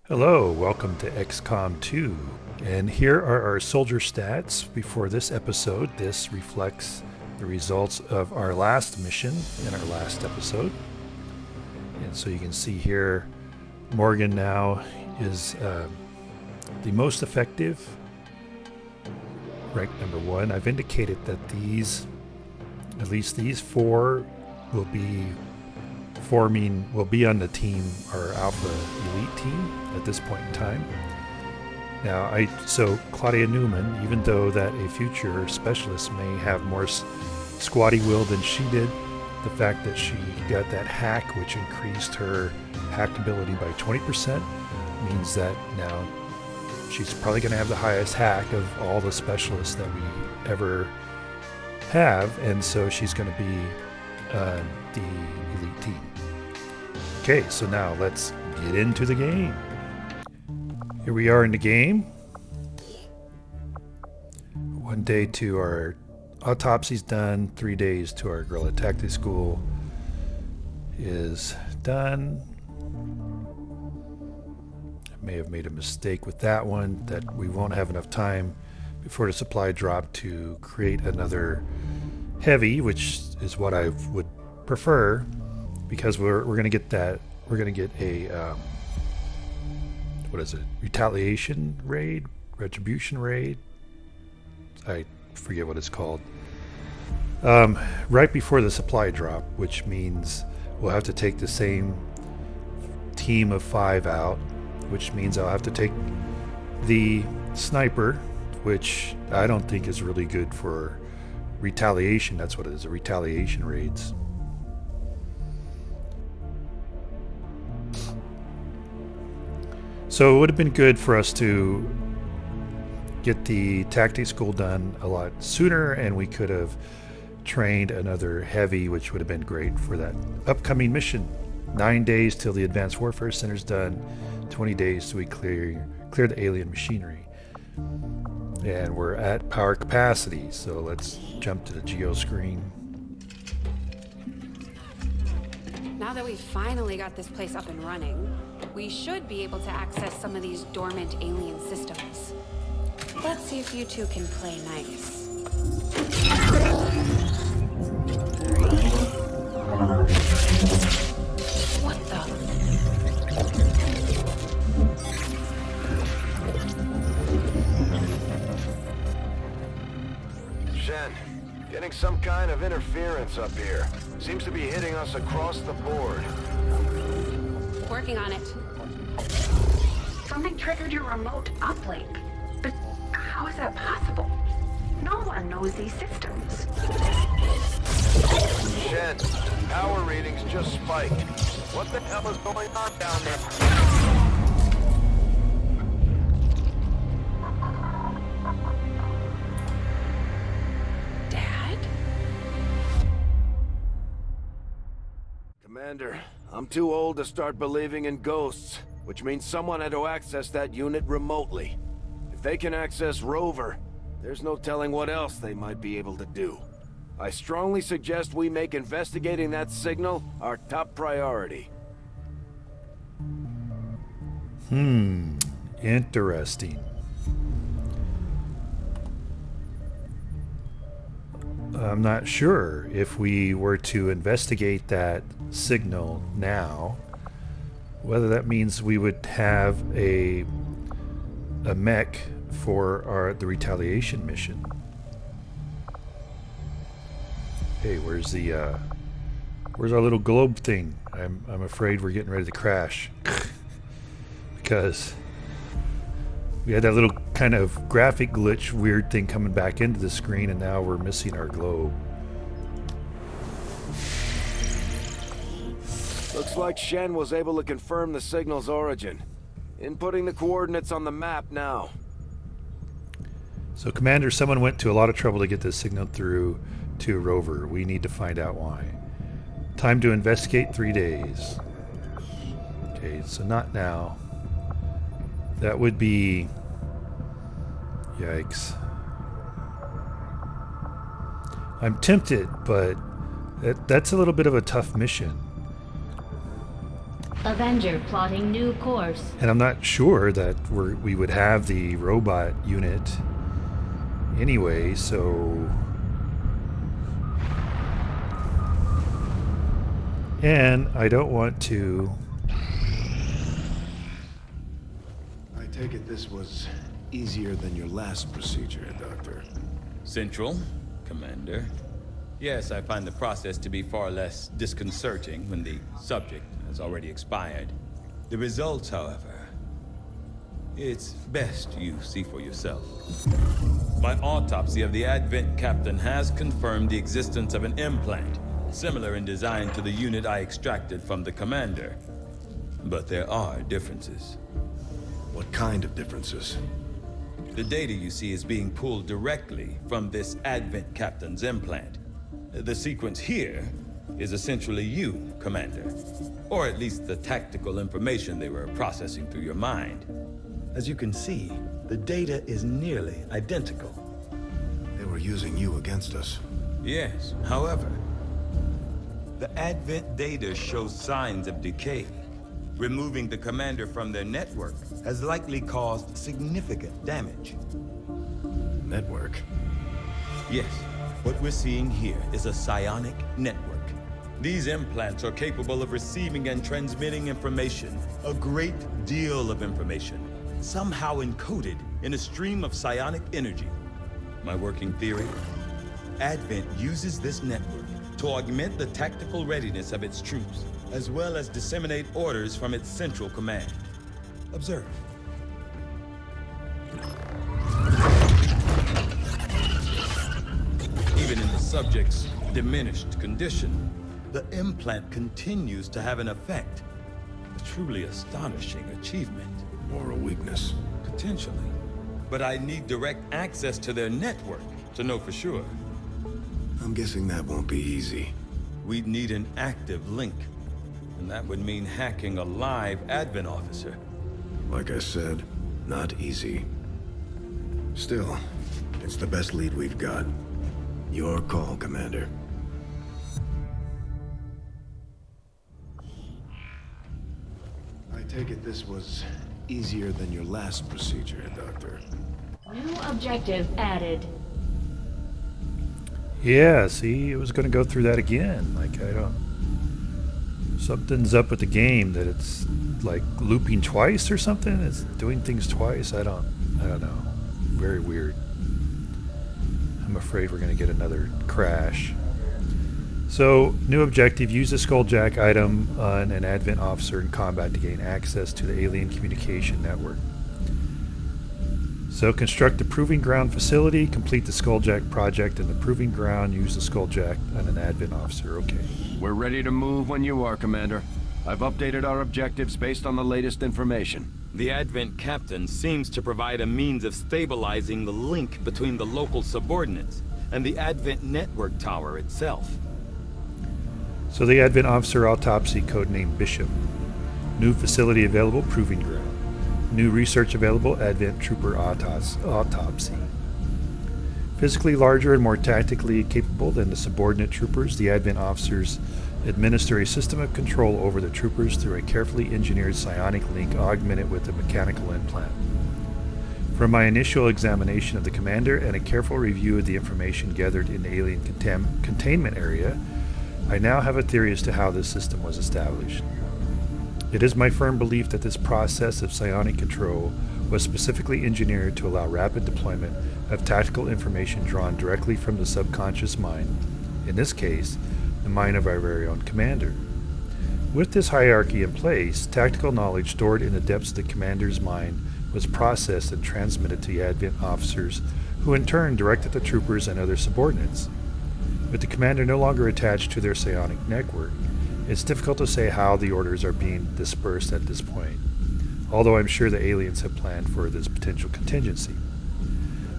Hello, welcome to XCom2, and here are our soldier stats before this episode. This reflects the results of our last mission in our last episode. And so you can see here, Morgan now is the most effective, ranked number 1. I've indicated that at least these four will be on the team, our Alpha Elite team at this point in time. Now, so Claudia Newman, even though that a future specialist may have more squatty will than she did, the fact that she got that hack, which increased her hack ability by 20%, means that now she's probably going to have the highest hack of all the specialists that we ever have, and so she's going to be the elite team. Okay, so now let's get into the game. Here we are in the game. 1 day to our autopsy's done. 3 days to our guerrilla tactics school is done. I may have made a mistake with that one, that we won't have enough time before the supply drop to create another heavy, which is what I would prefer, because we're going to get that. We're going to get a what is it? Retaliation raid, retribution raid. I forget what it's called. Right before the supply drop, which means we'll have to take the same team of 5 out, which means I'll have to take the sniper, which I don't think is really good for retaliation. That's what it is, a retaliation raids. So it would have been good for us to get the tactics school done a lot sooner, and we could have trained another heavy, which would have been great for that upcoming mission. 9 days till the Advanced Warfare Center's done, 20 days till we clear the alien machinery. And we're at power capacity, so let's jump to the geo screen. Now that we've finally got this place up and running, we should be able to access some of these dormant alien systems. Let's see if you two can play nice. What the? Shen, getting some kind of interference up here. Seems to be hitting us across the board. Working on it. Something triggered your remote uplink. But how is that possible? No one knows these systems. Shen, power readings just spiked. What the hell is going on down there? Commander, I'm too old to start believing in ghosts, which means someone had to access that unit remotely. If they can access Rover, there's no telling what else they might be able to do. I strongly suggest we make investigating that signal our top priority. Interesting. I'm not sure if we were to investigate that signal now, whether that means we would have a mech for the retaliation mission. Hey, where's our little globe thing? I'm afraid we're getting ready to crash because we had that little kind of graphic glitch weird thing coming back into the screen, and now we're missing our globe. Looks like Shen was able to confirm the signal's origin. Inputting the coordinates on the map now. So, Commander, someone went to a lot of trouble to get this signal through to Rover. We need to find out why. Time to investigate, 3 days. Okay, so not now. That would be... Yikes. I'm tempted, but that's a little bit of a tough mission. Avenger plotting new course. And I'm not sure that we would have the robot unit anyway, so... And I don't want to... I take it this was easier than your last procedure, Doctor. Central, Commander. Yes, I find the process to be far less disconcerting when the subject has already expired. The results, however, it's best you see for yourself. My autopsy of the Advent Captain has confirmed the existence of an implant, similar in design to the unit I extracted from the Commander. But there are differences. What kind of differences? The data you see is being pulled directly from this Advent Captain's implant. The sequence here is essentially you, Commander. Or at least the tactical information they were processing through your mind. As you can see, the data is nearly identical. They were using you against us. Yes, however, the Advent data shows signs of decay. Removing the Commander from their network has likely caused significant damage. Network? Yes, what we're seeing here is a psionic network. These implants are capable of receiving and transmitting information, a great deal of information, somehow encoded in a stream of psionic energy. My working theory? Advent uses this network to augment the tactical readiness of its troops, as well as disseminate orders from its central command. Observe. Even in the subject's diminished condition, the implant continues to have an effect. A truly astonishing achievement. Or a weakness? Potentially. But I need direct access to their network to know for sure. I'm guessing that won't be easy. We'd need an active link. And that would mean hacking a live Advent officer. Like I said, not easy. Still, it's the best lead we've got. Your call, Commander. I take it this was easier than your last procedure, Doctor. New objective added. Yeah, see, it was going to go through that again. Like, I don't... Something's up with the game that it's, like, looping twice or something? It's doing things twice? I don't know. Very weird. I'm afraid we're going to get another crash. So, new objective, use the Skulljack item on an Advent officer in combat to gain access to the alien communication network. So, construct the Proving Ground facility, complete the Skulljack project in the Proving Ground, use the Skulljack on an Advent officer. Okay. We're ready to move when you are, Commander. I've updated our objectives based on the latest information. The Advent Captain seems to provide a means of stabilizing the link between the local subordinates and the Advent network tower itself. So the Advent officer autopsy, codename Bishop. New facility available, Proving Ground. New research available, Advent Trooper autopsy. Physically larger and more tactically capable than the subordinate troopers, the Advent officers administer a system of control over the troopers through a carefully engineered psionic link augmented with a mechanical implant. From my initial examination of the commander and a careful review of the information gathered in the alien containment area, I now have a theory as to how this system was established. It is my firm belief that this process of psionic control was specifically engineered to allow rapid deployment of tactical information drawn directly from the subconscious mind, in this case, the mind of our very own commander. With this hierarchy in place, tactical knowledge stored in the depths of the commander's mind was processed and transmitted to the Advent officers, who in turn directed the troopers and other subordinates. With the commander no longer attached to their psionic network, it's difficult to say how the orders are being dispersed at this point, although I'm sure the aliens have planned for this potential contingency.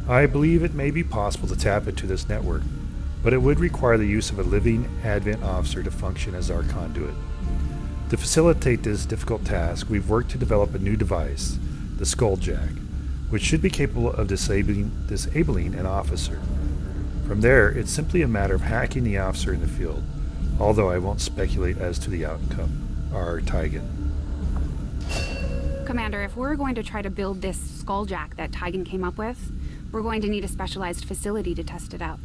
I believe it may be possible to tap into this network, but it would require the use of a living Advent officer to function as our conduit. To facilitate this difficult task, we've worked to develop a new device, the Skulljack, which should be capable of disabling an officer. From there, it's simply a matter of hacking the officer in the field, although I won't speculate as to the outcome. R. Tygan. Commander, if we're going to try to build this skulljack that Tygan came up with, we're going to need a specialized facility to test it out.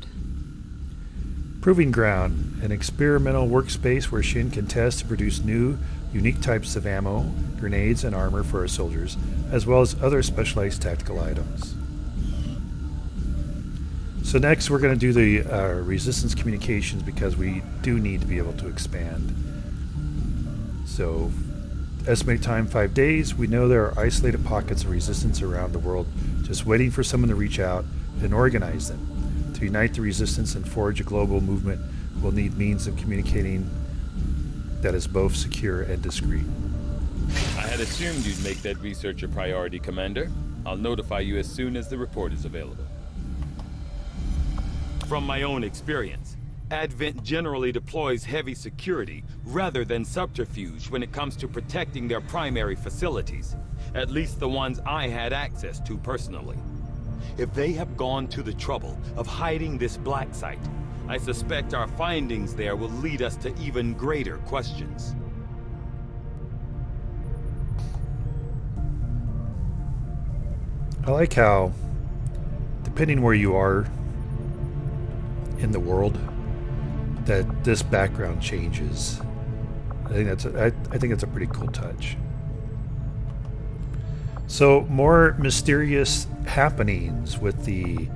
Proving Ground, an experimental workspace where Shin can test to produce new, unique types of ammo, grenades, and armor for our soldiers, as well as other specialized tactical items. So next we're going to do the resistance communications because we do need to be able to expand. So, estimated time 5 days. We know there are isolated pockets of resistance around the world, just waiting for someone to reach out and organize them. To unite the resistance and forge a global movement, we'll need means of communicating that is both secure and discreet. I had assumed you'd make that research a priority, Commander. I'll notify you as soon as the report is available. From my own experience, Advent generally deploys heavy security rather than subterfuge when it comes to protecting their primary facilities, at least the ones I had access to personally. If they have gone to the trouble of hiding this black site, I suspect our findings there will lead us to even greater questions. I like how, depending where you are in the world, that this background changes. I think that's a pretty cool touch. So more mysterious happenings with the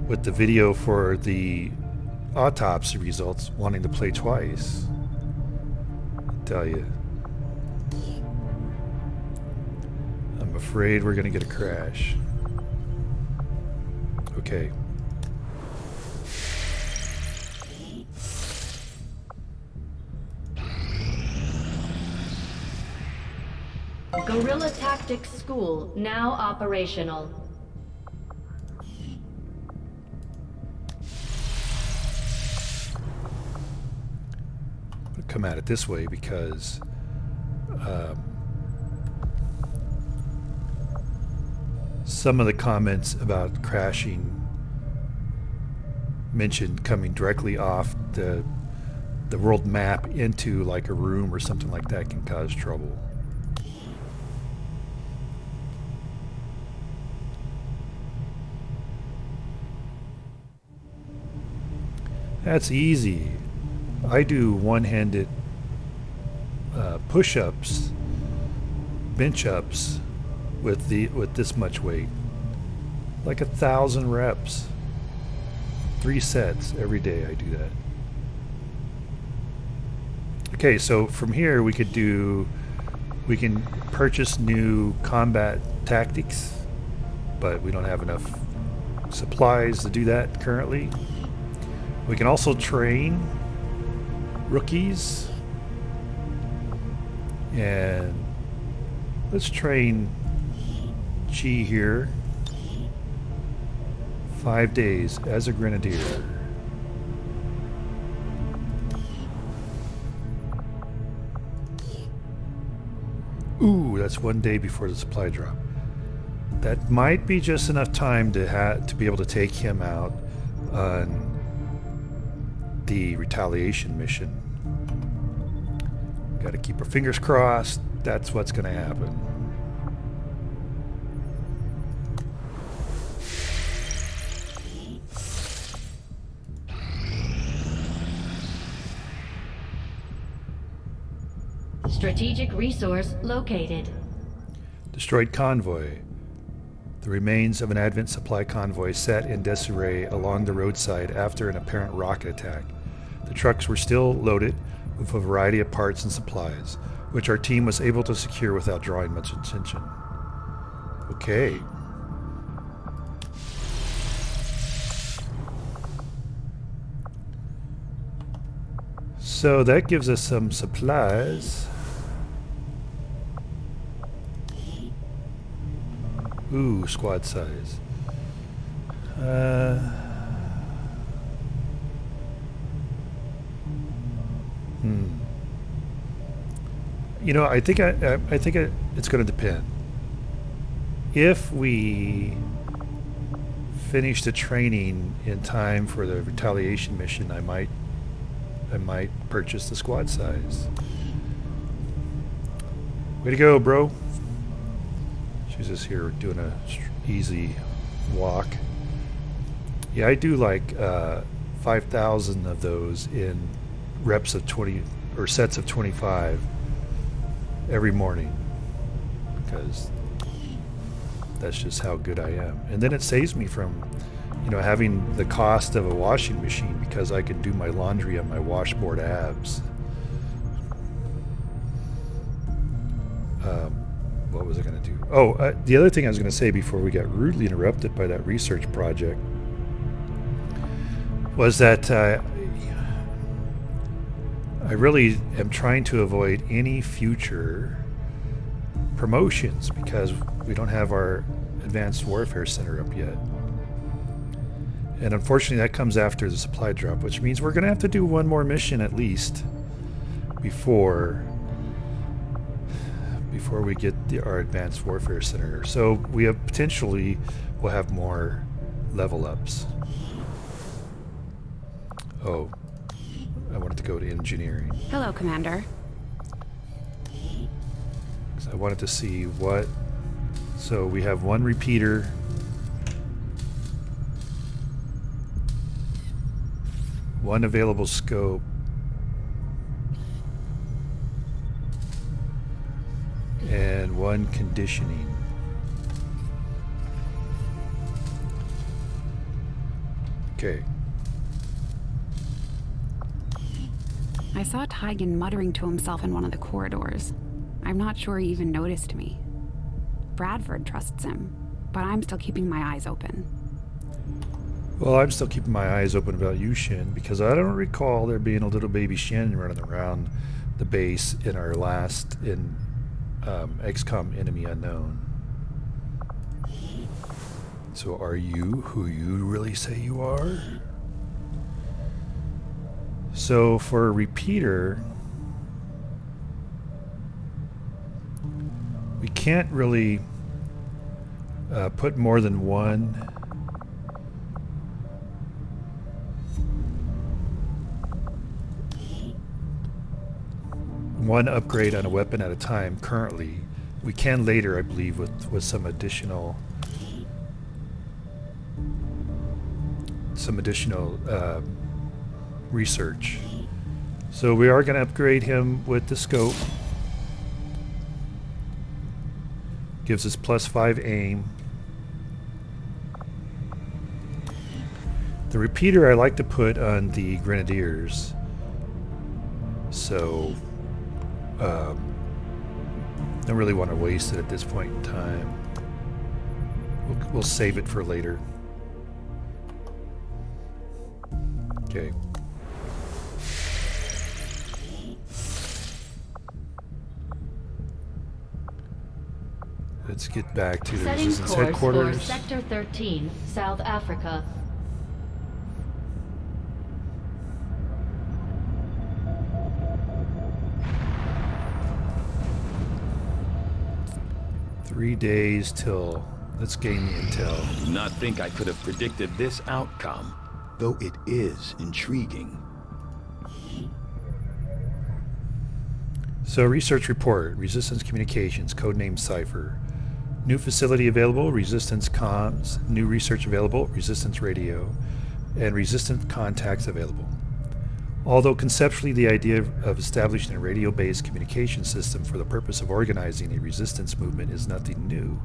video for the autopsy results wanting to play twice. I tell you. I'm afraid we're gonna get a crash. Okay. Guerrilla Tactics School now operational. I'll come at it this way because some of the comments about crashing mentioned coming directly off the world map into like a room or something like that can cause trouble. That's easy. I do one-handed push-ups, bench-ups with this much weight, like 1,000 reps, 3 sets every day. I do that. Okay, so from here we can purchase new combat tactics, but we don't have enough supplies to do that currently. We can also train rookies, and let's train Chi here 5 days as a grenadier. Ooh, that's 1 day before the supply drop. That might be just enough time to be able to take him out on the retaliation mission. Got to keep our fingers crossed. That's what's going to happen. Strategic resource located. Destroyed convoy. The remains of an Advent supply convoy sat in disarray along the roadside after an apparent rocket attack. The trucks were still loaded with a variety of parts and supplies, which our team was able to secure without drawing much attention. Okay. So that gives us some supplies. Ooh, squad size. You know, I think it's going to depend. If we finish the training in time for the retaliation mission, I might purchase the squad size. Way to go, bro. She's just here doing a easy walk. Yeah, I do like 5,000 of those in reps of 20 or sets of 25 every morning, because that's just how good I am. And then it saves me from, having the cost of a washing machine, because I can do my laundry on my washboard abs. What was I going to do? Oh, the other thing I was going to say before we got rudely interrupted by that research project was that I really am trying to avoid any future promotions because we don't have our Advanced Warfare Center up yet. And unfortunately that comes after the supply drop, which means we're going to have to do one more mission at least before we get our Advanced Warfare Center. So we have potentially will have more level ups. Oh, I wanted to go to engineering. Hello, Commander. So I wanted to see what... So we have one repeater. One available scope. And one conditioning. Okay. I saw Tygan muttering to himself in one of the corridors. I'm not sure he even noticed me. Bradford trusts him, but I'm still keeping my eyes open. Well, I'm still keeping my eyes open about you, Shin, because I don't recall there being a little baby Shin running around the base in our last XCOM Enemy Unknown. So are you who you really say you are? So for a repeater, we can't really put more than one upgrade on a weapon at a time currently. We can later, I believe, with some additional research. So we are going to upgrade him with the scope. Gives us +5 aim. The repeater I like to put on the Grenadiers. So don't really want to waste it at this point in time. We'll save it for later. Okay. Let's get back to the Setting Resistance course headquarters. for Sector 13, South Africa. Three days till. Let's gain the intel. I do not think I could have predicted this outcome, though it is intriguing. So, research report, Resistance Communications, codename Cypher. New facility available, Resistance Comms. New research available, Resistance Radio. And Resistance contacts available. Although conceptually the idea of establishing a radio-based communication system for the purpose of organizing a resistance movement is nothing new,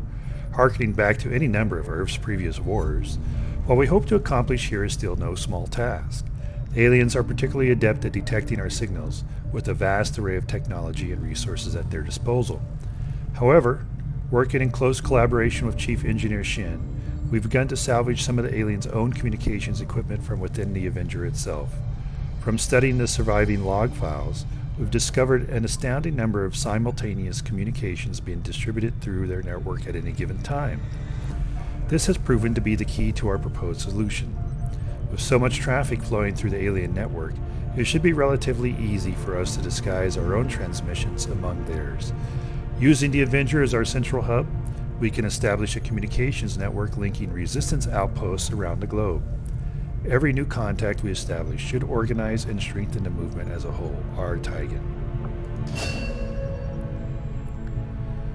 harkening back to any number of Earth's previous wars, what we hope to accomplish here is still no small task. The aliens are particularly adept at detecting our signals, with a vast array of technology and resources at their disposal. However, working in close collaboration with Chief Engineer Shin, we've begun to salvage some of the aliens' own communications equipment from within the Avenger itself. From studying the surviving log files, we've discovered an astounding number of simultaneous communications being distributed through their network at any given time. This has proven to be the key to our proposed solution. With so much traffic flowing through the alien network, it should be relatively easy for us to disguise our own transmissions among theirs. Using the Avenger as our central hub, we can establish a communications network linking resistance outposts around the globe. Every new contact we establish should organize and strengthen the movement as a whole. R. Tygan.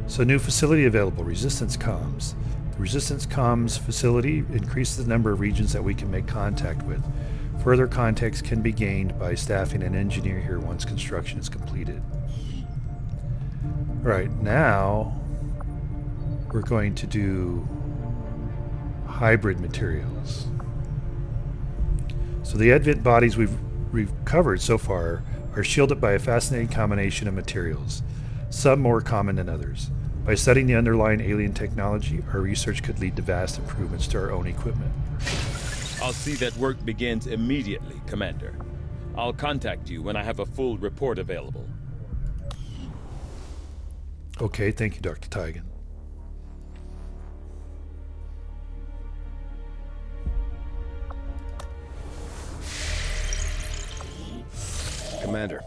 So new facility available, Resistance Comms. The Resistance Comms facility increases the number of regions that we can make contact with. Further contacts can be gained by staffing an engineer here once construction is completed. Right, now we're going to do hybrid materials. So the advent bodies we've covered so far are shielded by a fascinating combination of materials, some more common than others. By studying the underlying alien technology, our research could lead to vast improvements to our own equipment. I'll see that work begins immediately, Commander. I'll contact you when I have a full report available. Okay, thank you, Dr. Tygan. Commander,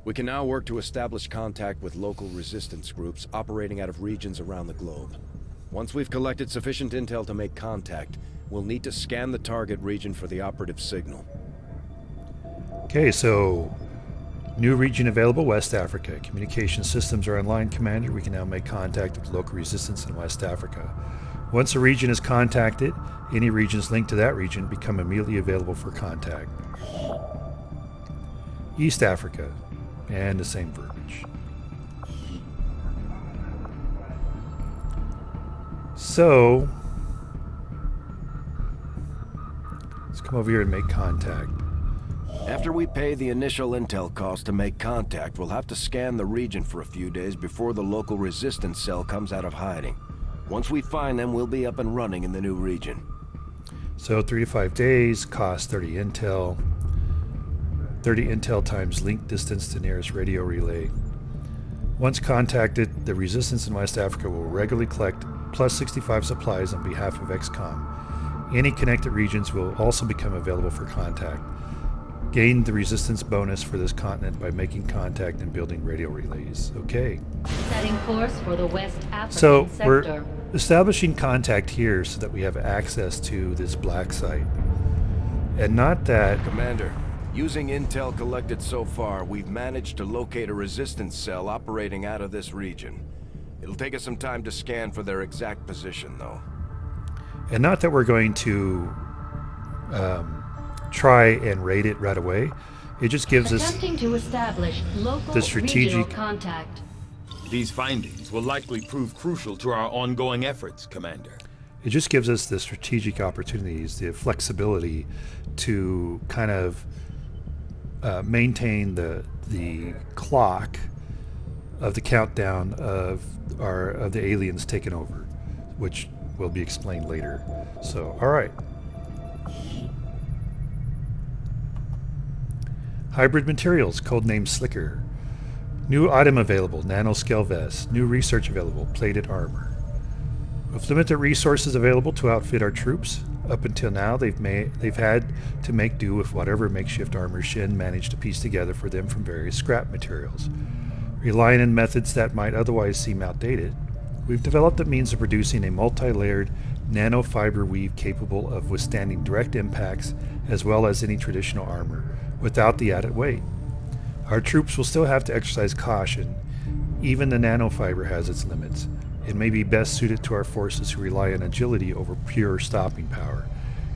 we can now work to establish contact with local resistance groups operating out of regions around the globe. Once we've collected sufficient intel to make contact, we'll need to scan the target region for the operative signal. Okay, so new region available, West Africa. Communication systems are online, Commander. We can now make contact with local resistance in West Africa. Once a region is contacted, any regions linked to that region become immediately available for contact. East Africa, and the same verbiage. So, let's come over here and make contact. After we pay the initial intel cost to make contact, we'll have to scan the region for a few days before the local resistance cell comes out of hiding. Once we find them, we'll be up and running in the new region. So 3 to 5 days, cost 30 intel. 30 intel times link distance to nearest radio relay. Once contacted, the resistance in West Africa will regularly collect plus 65 supplies on behalf of XCOM. Any connected regions will also become available for contact. Gain the resistance bonus for this continent by making contact and building radio relays. Okay. Setting course for the West African So sector. we're establishing contact here so that we have access to this black site. And not that... Commander, using intel collected so far, we've managed to locate a resistance cell operating out of this region. It'll take us some time to scan for their exact position, though. And not that we're going to try and raid it right away. It just gives us Attempting to establish local the strategic- regional contact. These findings will likely prove crucial to our ongoing efforts, Commander. it just gives us the strategic opportunities, the flexibility to kind of maintain the clock of the countdown of the aliens taking over, which will be explained later. So, all right. Hybrid materials, codenamed Slicker. New item available, nanoscale vest. New research available, plated armor. With limited resources available to outfit our troops, up until now they've had to make do with whatever makeshift armor Shin managed to piece together for them from various scrap materials. Relying on methods that might otherwise seem outdated, we've developed a means of producing a multi-layered nanofiber weave capable of withstanding direct impacts as well as any traditional armor, without the added weight. Our troops will still have to exercise caution. Even the nanofiber has its limits. It may be best suited to our forces who rely on agility over pure stopping power.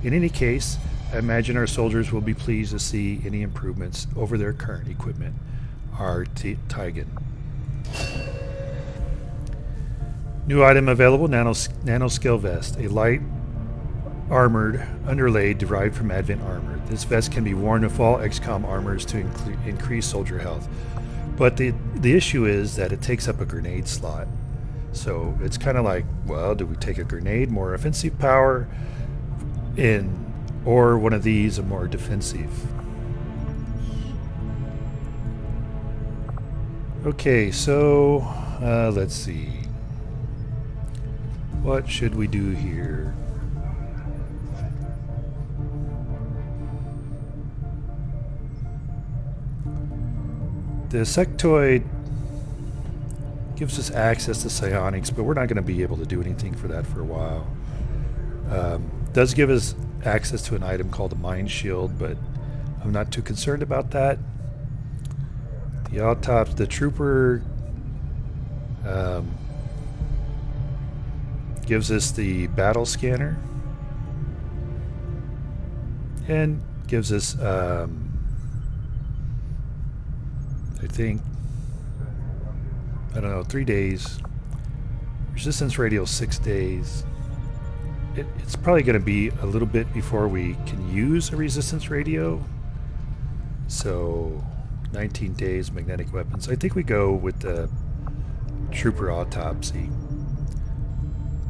In any case, I imagine our soldiers will be pleased to see any improvements over their current equipment. R. Tygan. New item available, nanoscale vest, a light armored underlay derived from Advent armor. This vest can be worn with all XCOM armors to increase soldier health. But the issue is that it takes up a grenade slot. So it's kind of like, well, do we take a grenade, more offensive power, or one of these, a more defensive? Okay, so let's see. What should we do here? The sectoid gives us access to psionics, but we're not going to be able to do anything for that for a while. Does give us access to an item called a mind shield, but I'm not too concerned about that. The autopsy, the trooper gives us the battle scanner and gives us I think, I don't know, 3 days. Resistance radio 6 days. It's probably going to be a little bit before we can use a resistance radio. So 19 days magnetic weapons. I think we go with the trooper autopsy.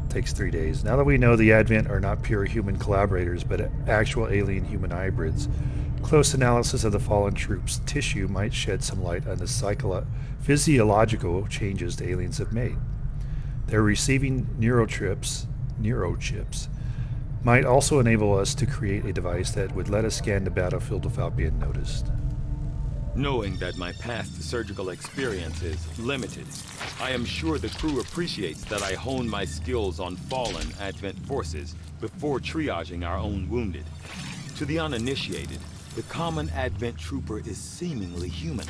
Takes 3 days. Now that we know the Advent are not pure human collaborators, but actual alien-human hybrids, close analysis of the fallen troops' tissue might shed some light on the physiological changes the aliens have made. Their receiving neurochips might also enable us to create a device that would let us scan the battlefield without being noticed. Knowing that my past surgical experience is limited, I am sure the crew appreciates that I hone my skills on fallen Advent forces before triaging our own wounded. To the uninitiated, the common Advent trooper is seemingly human.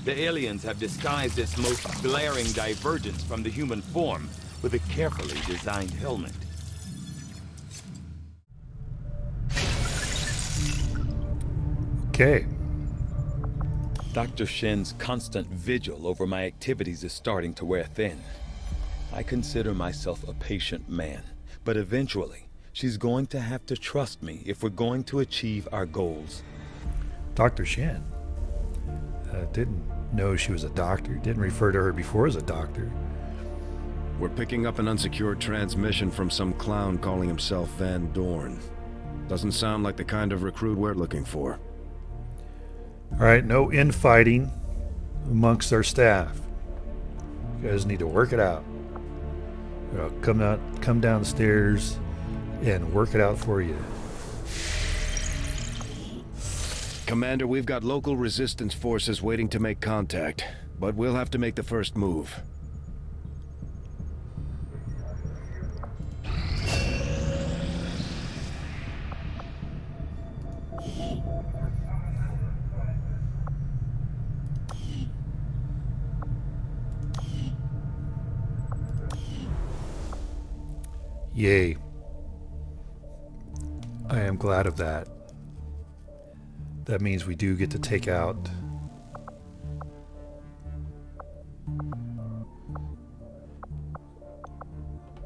The aliens have disguised its most glaring divergence from the human form with a carefully designed helmet. Okay. Dr. Shen's constant vigil over my activities is starting to wear thin. I consider myself a patient man, but eventually, she's going to have to trust me if we're going to achieve our goals. Dr. Shen. Didn't know she was a doctor. Didn't refer to her before as a doctor. We're picking up an unsecured transmission from some clown calling himself Van Dorn. Doesn't sound like the kind of recruit we're looking for. Alright, no infighting amongst our staff. You guys need to work it out. Come downstairs and work it out for you. Commander, we've got local resistance forces waiting to make contact, but we'll have to make the first move. Yay. I am glad of that. That means we do get to take out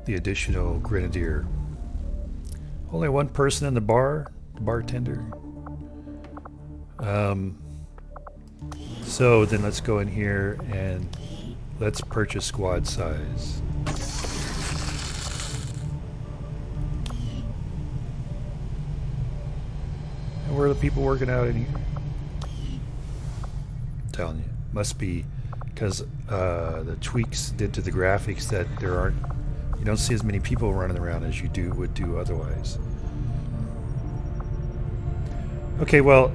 the additional grenadier. Only one person in the bar, the bartender. So then let's go in here and let's purchase squad size. And where are the people working out in here? I'm telling you, must be because the tweaks did to the graphics that you don't see as many people running around as you would do otherwise. Okay, well,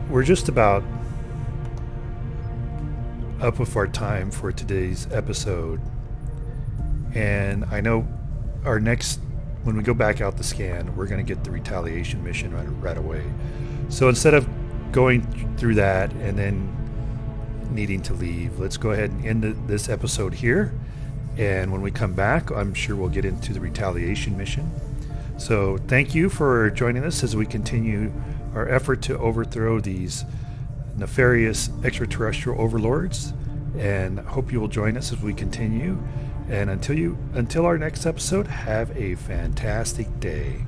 we're just about up with our time for today's episode, and I know our next, when we go back out the scan, we're going to get the retaliation mission right away. So instead of going through that and then needing to leave, let's go ahead and end this episode here, and when we come back, I'm sure we'll get into the retaliation mission. So thank you for joining us as we continue our effort to overthrow these nefarious extraterrestrial overlords, and hope you will join us as we continue. And until our next episode, have a fantastic day.